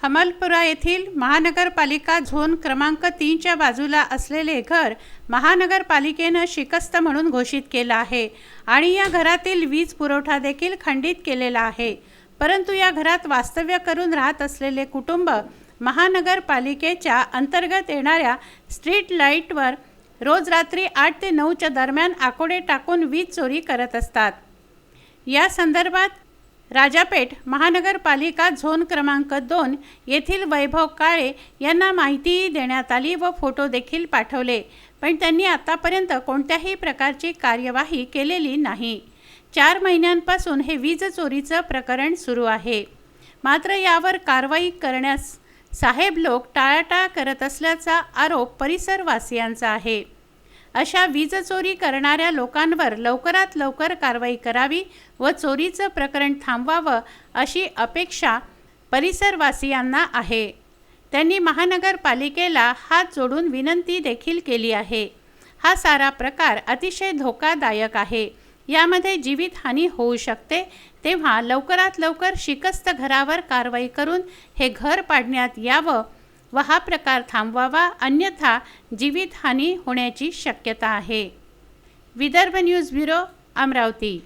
हमालपुरा येथील महानगरपालिका झोन क्रमांक 3च्या बाजूला असलेले घर महानगरपालिकेने शिकस्त म्हणून घोषित केलं आहे आणि या घरातील वीज पुरवठा देखील खंडित केलेला आहे। परंतु या घरात वास्तव्य करून राहत असलेले कुटुंब महानगरपालिकेच्या अंतर्गत येणाऱ्या स्ट्रीट लाईटवर रोज रात्री 8 ते 9च्या दरम्यान आकोडे टाकून वीज चोरी करत असतात। या संदर्भात राजापेठ महानगरपालिका झोन क्रमांक 2 येथील वैभव काळे यांना माहिती देण्यात आली व फोटो देखील पाठवले, पण त्यांनी आतापर्यंत कोणत्याही प्रकारची कार्यवाही केलेली नाही। 4 महिन्यांपासून हे वीज चोरीचं प्रकरण सुरू आहे, मात्र यावर कारवाई करण्यास साहेब लोक टाळाटाळ करत असल्याचा आरोप परिसरवासियांचा आहे। अशा वीज चोरी करणाऱ्या लोकांवर लवकरात लवकर कारवाई करावी व चोरीचं प्रकरण थांबवावं अशी अपेक्षा परिसरवासियांना आहे। त्यांनी महानगरपालिकेला हात जोडून विनंती देखील केली आहे। हा सारा प्रकार अतिशय धोकादायक आहे, यामध्ये जीवितहानी होऊ शकते, तेव्हा लवकरात लवकर शिकस्त घरावर कारवाई करून हे घर पाडण्यात यावं व हा प्रकार थांबवावा, अन्यथा जीवितहानी होण्याची शक्यता आहे। Vidarbha news bureau, Amravati.